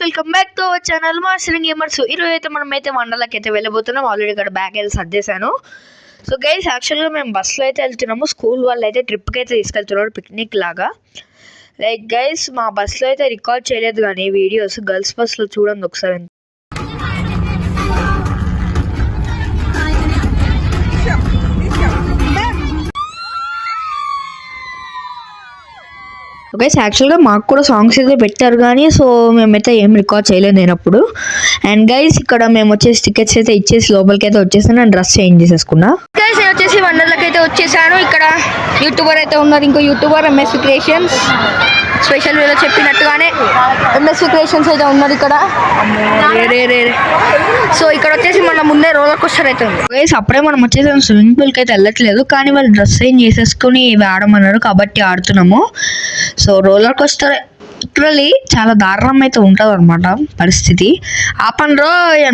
Welcome back to our channel master gamers. ఈరోజు అయితే మనమైతే వండర్లకి అయితే వెళ్ళబోతున్నాం. ఆల్రెడీ ఇక్కడ బ్యాగ్ అయితే సర్దేశాను. సో గైస్, యాక్చువల్గా మేము బస్సులో అయితే వెళ్తున్నాము. స్కూల్ వాళ్ళు అయితే ట్రిప్కి అయితే తీసుకెళ్తున్నారు, పిక్నిక్ లాగా. లైక్ గైస్, మా బస్సులో అయితే రికార్డ్ చేయలేదు కానీ వీడియోస్ గర్ల్స్ బస్సులో చూడండి ఒకసారి. గైస్, యాక్చువల్గా మాకు కూడా సాంగ్స్ అయితే పెట్టారు కానీ సో మేమైతే ఏం రికార్డ్ చేయలేదు నేనప్పుడు. అండ్ గైస్, ఇక్కడ మేము వచ్చేసి టికెట్స్ అయితే ఇచ్చేసి లోపలికి అయితే వచ్చేసాను. నేను డ్రెస్ చేంజ్ చేసేసుకున్నా. గైస్, నేను వచ్చేసి వండర్లకి అయితే వచ్చేసాను. ఇక్కడ యూట్యూబర్ అయితే ఉన్నారు, ఇంకో యూట్యూబర్ ఎంఎస్వి క్రియేషన్స్. స్పెషల్ వీలో చెప్పినట్టుగానే ఎంఎస్వి క్రియేషన్స్ అయితే ఉన్నారు ఇక్కడ. సో ఇక్కడ వచ్చేసి మన ముందే రోలర్ కోస్టర్ అయితే ఉంది. గైస్, అప్పుడే మనం వచ్చేసి స్విమ్మింగ్ పూల్కి అయితే వెళ్ళట్లేదు కానీ వాళ్ళు డ్రెస్ చేంజ్ చేసేసుకుని ఆడమన్నారు కాబట్టి ఆడుతున్నాము. సో రోలర్ కోస్టర్ లిటరలీ చాలా దారుణం అయితే ఉంటుంది అనమాట పరిస్థితి. ఆపండ్రో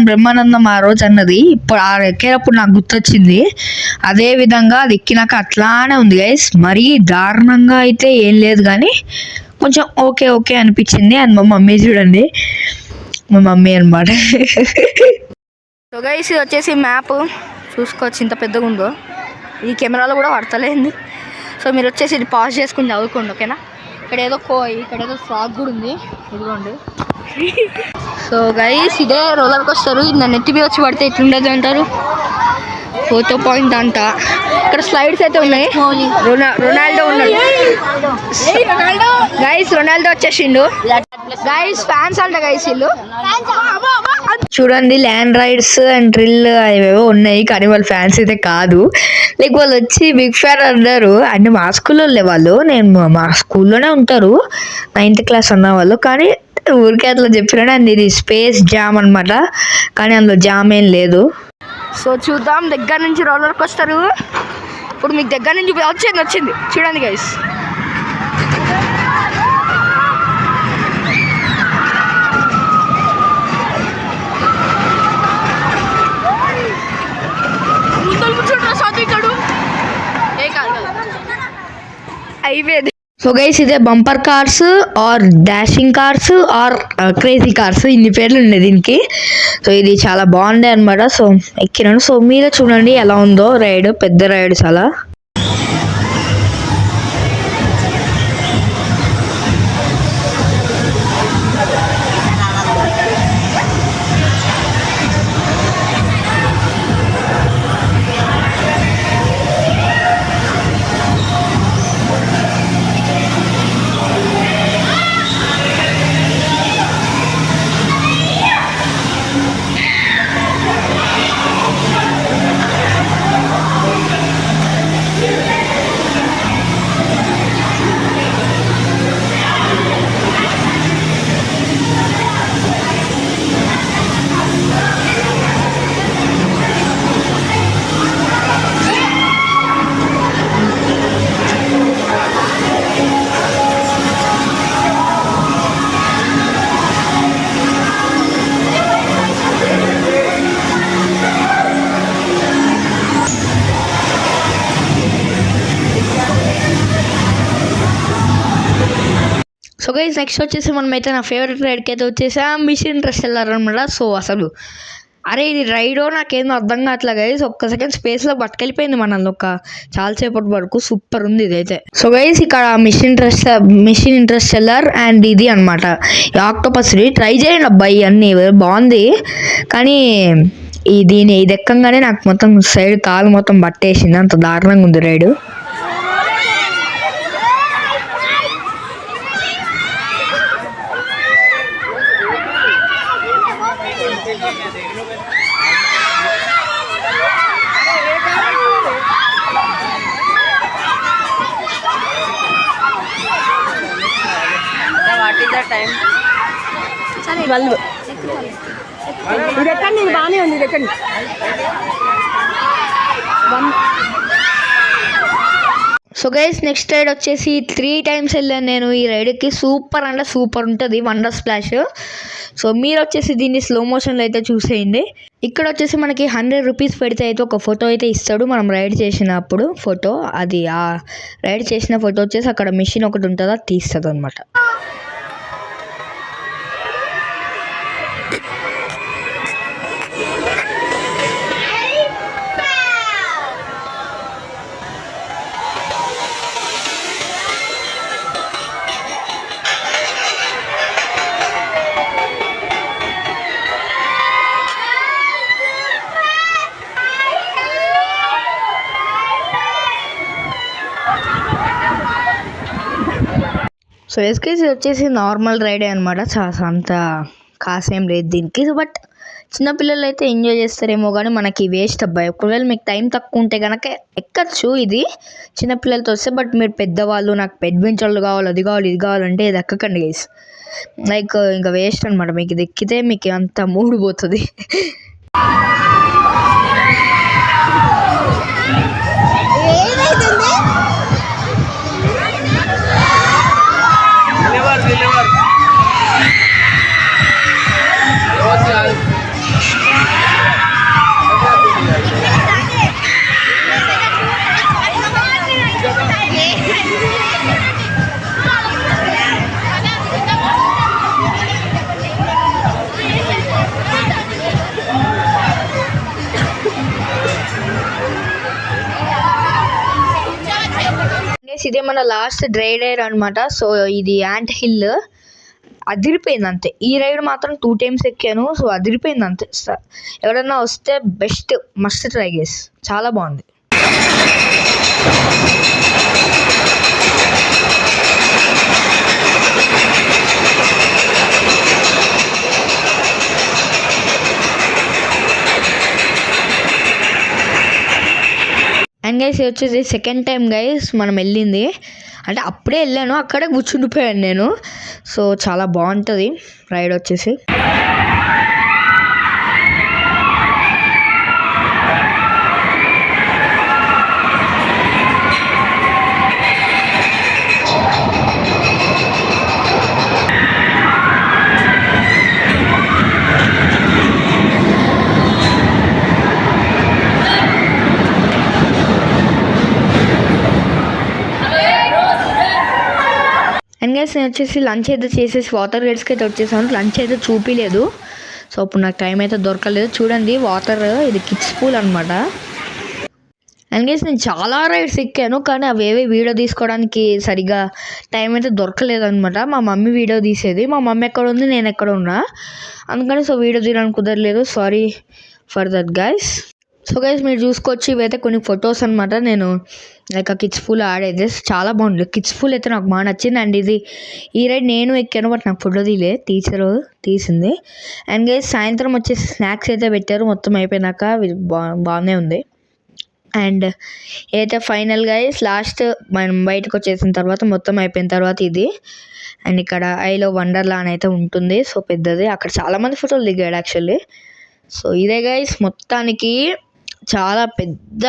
బ్రహ్మానందం ఆ రోజు అన్నది ఇప్పుడు ఆ ఎక్కేటప్పుడు నాకు గుర్తొచ్చింది. అదే విధంగా అది ఎక్కినాక అట్లానే ఉంది గైస్. మరీ దారుణంగా అయితే ఏం లేదు కానీ కొంచెం ఓకే ఓకే అనిపించింది. అండ్ మా మమ్మీ చూడండి, మా మమ్మీ అనమాట. సో గైస్, ఇది వచ్చేసి మ్యాప్ చూసుకోవచ్చు, ఇంత పెద్దగా ఉందో. ఈ కెమెరాలో కూడా పడతలేదు. సో మీరు వచ్చేసి ఇది పాజ్ చేసుకుని చదువుకోండి, ఓకేనా. ఇక్కడ ఏదో ఇక్కడ ఏదో ఫ్రాక్ కూడా ఉంది, ఇదిగోండి. సో గైస్, ఇదే రోలర్ కోస్టర్. నన్ను ఎత్తిపి వచ్చి పడితే ఎట్లుండదు అంటారు, ఫోటో పాయింట్ అంట. ఇక్కడ స్లైడ్స్ అయితే ఉన్నాయి. రొనాల్డో ఉన్నాడు గైస్, రొనాల్డో వచ్చేసిండు గైస్. ఫ్యాన్స్ అంట గైస్ వీళ్ళు. చూడండి, ల్యాండ్ రైడ్స్ అండ్ డ్రిల్ అవేవో ఉన్నాయి కానీ వాళ్ళు ఫ్యాన్స్ అయితే కాదు. లైక్ వాళ్ళు వచ్చి బిగ్ ఫ్యాన్ అన్నారు. అంటే మా స్కూల్లో వాళ్ళు, నేను మా స్కూల్లోనే ఉంటారు 9th క్లాస్ అన్న వాళ్ళు. కానీ ఊరికే అట్లా చెప్పినాడు. అండ్ ఇది స్పేస్ జామ్ అనమాట, కానీ అందులో జామ్ ఏం లేదు. సో చూద్దాం దగ్గర నుంచి రోలర్ కోస్టర్. ఇప్పుడు మీకు దగ్గర నుంచి వచ్చింది చూడండి గైస్. అయిపోయింది. సో గైస్, ఇదే bumper cars or dashing cars or crazy cars, ఇన్ని పేర్లు ఉన్నాయి దీనికి. సో ఇది చాలా బాగుండే అనమాట. సో ఎక్కినాను. సో మీద చూడండి ఎలా ఉందో రైడ్, పెద్ద రైడ్ చాలా. సో గైస్, నెక్స్ట్ వచ్చేసి మనమైతే నా ఫేవరెట్ రైడ్కి అయితే వచ్చేసా, మిషన్ ఇంటర్స్టెల్లర్ అనమాట. సో అసలు అరే ఇది రైడో నాకేందో అర్థం కావట్లే గైస్. ఒక్క సెకండ్ స్పేస్లో పట్టుకెళ్ళిపోయింది మనల్ని చాలాసేపటి వరకు. సూపర్ ఉంది ఇదైతే. సో గైస్, ఇక్కడ మిషన్ ఇంటర్స్టెల్లర్ అండ్ ఇది అనమాట ఆక్టోపస్. ట్రై చేయండి అబ్బాయి, అన్నీ బాగుంది కానీ ఇది ఎక్కంగానే నాకు మొత్తం సైడ్ కాలు మొత్తం పట్టేసింది, అంత దారుణంగా ఉంది రైడు. టైం సరే 12 ఇది ఎక్కండి, ఇది బాగానే ఉంది, ఇది ఎక్కండి. సో గైస్, నెక్స్ట్ రైడ్ వచ్చేసి 3 times వెళ్ళాను నేను ఈ రైడ్కి. సూపర్ అంటే సూపర్ ఉంటుంది, వండర్ స్ప్లాష్. సో మీరు వచ్చేసి దీన్ని స్లో మోషన్లో అయితే చూసేయండి. ఇక్కడ వచ్చేసి మనకి 100 రూపీస్ పెడితే అయితే ఒక ఫోటో అయితే ఇస్తాడు మనం రైడ్ చేసినప్పుడు. ఫోటో అది ఆ రైడ్ చేసిన ఫోటో వచ్చేసి అక్కడ మిషన్ ఒకటి ఉంటుంది, అది తీస్తుంది అనమాట. ఎస్కేసి వచ్చేసి నార్మల్ రైడే అనమాట, అంత కాసేం లేదు దీనికి. బట్ చిన్నపిల్లలు అయితే ఎంజాయ్ చేస్తారేమో కానీ మనకి వేస్ట్ అబ్బాయి. ఒకవేళ మీకు టైం తక్కువ ఉంటే కనుక ఎక్కచ్చు ఇది చిన్నపిల్లలతో వస్తే. బట్ మీరు పెద్దవాళ్ళు నాకు అడ్వెంచర్లు కావాలి, అది కావాలి, ఇది కావాలంటే ఇది ఎక్కకండి గైస్. లైక్ ఇంకా వేస్ట్ అనమాట. మీకు ఇది ఎక్కితే మీకు అంత మూడు పోతుంది. ఇదే మన లాస్ట్ డ్రై రైడ్ అనమాట. సో ఇది యాంట్ హిల్, అదిరిపోయింది అంతే. ఈ రైడ్ మాత్రం 2 times ఎక్కాను. సో అదిరిపోయింది అంతే. ఎవరైనా వస్తే బెస్ట్, మస్ట్ ట్రై గైస్, చాలా బాగుంది. అండ్ గైస్ వచ్చేసి సెకండ్ టైం గైస్ మనం వెళ్ళింది. అంటే అప్పుడే వెళ్ళాను, అక్కడే కూర్చుండిపోయాను నేను. సో చాలా బాగుంటుంది రైడ్ వచ్చేసి. అండ్ గైస్ నేను వచ్చేసి లంచ్ అయితే చేసేసి వాటర్ రైడ్స్కి అయితే వచ్చేసాను. లంచ్ అయితే చూపించలేదు. సో అప్పుడు నాకు టైం అయితే దొరకలేదు. చూడండి వాటర్, ఇది కిడ్స్ పూల్ అనమాట. అండ్ గైస్ నేను చాలా రైడ్స్ ఎక్కాను, కానీ అవి ఏవి వీడియో తీసుకోవడానికి సరిగా టైం అయితే దొరకలేదు అనమాట. మా మమ్మీ వీడియో తీసేది, మా మమ్మీ ఎక్కడ ఉంది, నేను ఎక్కడ ఉన్నా, అందుకని సో వీడియో తీయడానికి కుదరలేదు. Sorry for that guys. So guys మీరు చూసుకోవచ్చు, ఇవైతే కొన్ని ఫొటోస్ అనమాట. నేను లైక్ ఆ కిడ్స్ పూల్ ఆడేది చాలా బాగుంది. కిడ్స్ పూల్ అయితే నాకు బాగా నచ్చింది. అండ్ ఇది ఈ రైడ్ నేను ఎక్కాను, బట్ నాకు ఫోటో తీయలే, టీచరు తీసింది. అండ్ గైస్ సాయంత్రం వచ్చేసి స్నాక్స్ అయితే పెట్టారు మొత్తం అయిపోయినాక, బాగానే ఉంది. అండ్ ఏదైతే ఫైనల్ గైస్ లాస్ట్ మనం బయటకు వచ్చేసిన తర్వాత మొత్తం అయిపోయిన తర్వాత ఇది. అండ్ ఇక్కడ ఐ లవ్ వండర్లా అని అయితే ఉంటుంది. సో పెద్దది, అక్కడ చాలామంది ఫోటోలు దిగాడు యాక్చువల్లీ. సో ఇదే గైస్ మొత్తానికి చాలా పెద్ద,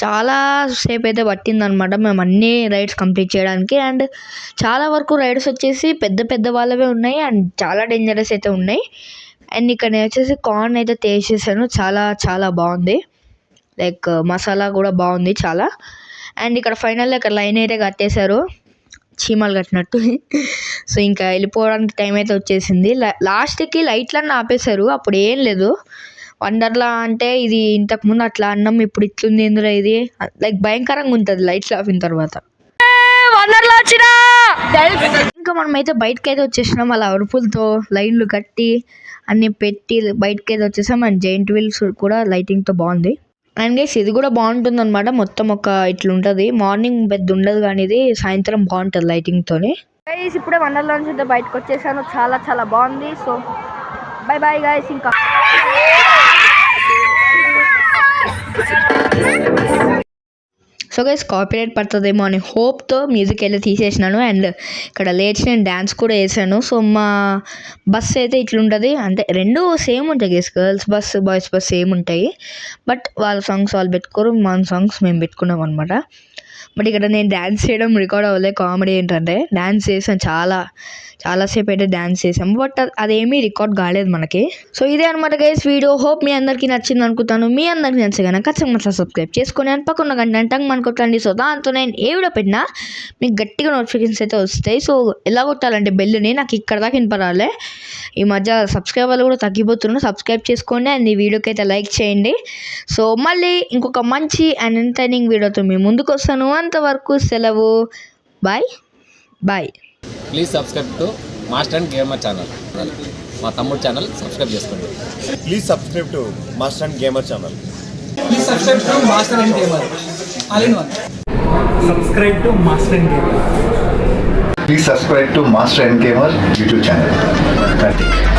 చాలా సేపు అయితే పట్టిందనమాట మేము అన్ని రైడ్స్ కంప్లీట్ చేయడానికి. అండ్ చాలా వరకు రైడ్స్ వచ్చేసి పెద్ద పెద్ద వాళ్ళవే ఉన్నాయి, అండ్ చాలా డేంజరస్ అయితే ఉన్నాయి. అండ్ ఇక్కడ నేను వచ్చేసి కార్న్ అయితే టేస్ట్ చేశాను, చాలా చాలా బాగుంది. లైక్ మసాలా కూడా బాగుంది చాలా. అండ్ ఇక్కడ ఫైనల్గా ఇక్కడ లైన్ అయితే కట్టేశారు, చీమలు కట్టినట్టు. సో ఇంకా వెళ్ళిపోవడానికి టైం అయితే వచ్చేసింది. లాస్ట్కి లైట్లన్నీ ఆపేశారు, అప్పుడు ఏం లేదు. వండర్లా అంటే ఇది ఇంతకుముందు అట్లా అన్నం, ఇప్పుడు ఇట్లుంది ఇందులో, ఇది లైక్ భయంకరంగా ఉంటుంది లైట్లు ఆపిన తర్వాత. వండర్లా వచ్చినా ఇంకా మనమైతే బయటకి అయితే వచ్చేసినాం, అలా అరుపులతో లైన్లు కట్టి అన్ని పెట్టి బయటకి అయితే వచ్చేసాం. అండ్ జైంట్ వీల్స్ కూడా లైటింగ్తో బాగుంది. అండ్ గైస్ ఇది కూడా బాగుంటుంది అనమాట, మొత్తం ఒక ఇట్లుంటుంది. మార్నింగ్ పెద్ద ఉండదు కానీ ఇది సాయంత్రం బాగుంటుంది లైటింగ్తోని. గైస్ ఇప్పుడే వండర్లా నుంచి అయితే బయటకు వచ్చేసాను, చాలా చాలా బాగుంది. So bye bye guys. ఇంకా సో గైస్ కాపీరైట్ పడుతుందేమో అని హోప్తో మ్యూజిక్ అయితే తీసేసినాను. అండ్ ఇక్కడ లేచి నేను డ్యాన్స్ కూడా వేసాను. సో మా బస్ అయితే ఇట్లుంటుంది, అంటే రెండు సేమ్ ఉంటాయి guys, girls bus boys bus same ఉంటాయి. బట్ వాళ్ళ సాంగ్స్ వాళ్ళు పెట్టుకోరు, మన సాంగ్స్ మేము పెట్టుకున్నాం అనమాట. బట్ ఇక్కడ నేను డ్యాన్స్ చేయడం రికార్డ్ అవ్వలే. కామెడీ ఏంటంటే డ్యాన్స్ చేసాను, చాలాసేపు అయితే డ్యాన్స్ చేసాము, బట్ అదేమీ రికార్డ్ కాలేదు మనకి. సో ఇదే అనమాట గైస్ వీడియో. హోప్ మీ అందరికీ నచ్చింది అనుకుంటాను. మీ అందరికీ నచ్చే కనుక ఖచ్చితంగా సబ్స్క్రైబ్ చేసుకొని అని పక్కన గంట మనకొట్టండి. సో దాంతో నేను ఏ వీడియో పెట్టినా మీకు గట్టిగా నోటిఫికేషన్స్ అయితే వస్తాయి. సో ఎలా కొట్టాలంటే బెల్ని నాకు ఇక్కడ దాకా వినపరాలే. ఈ మధ్య సబ్స్క్రైబర్లు కూడా తగ్గిపోతున్నారు, సబ్స్క్రైబ్ చేసుకోండి. అండ్ ఈ వీడియోకి అయితే లైక్ చేయండి. సో మళ్ళీ ఇంకొక మంచి అండ్ ఎంటర్టైనింగ్ వీడియోతో మీ ముందుకు వస్తాను. అంతవరకు సెలవు, bye bye. Please subscribe to master and gamer channel. మా తమ్ముడు ఛానల్ సబ్స్క్రైబ్ చేసుకోండి. Please subscribe to Master and Gamer channel. Please subscribe to Master and Gamer. All in one. Subscribe to Master and Gamer. Please subscribe to Master and Gamer YouTube channel. Karthik.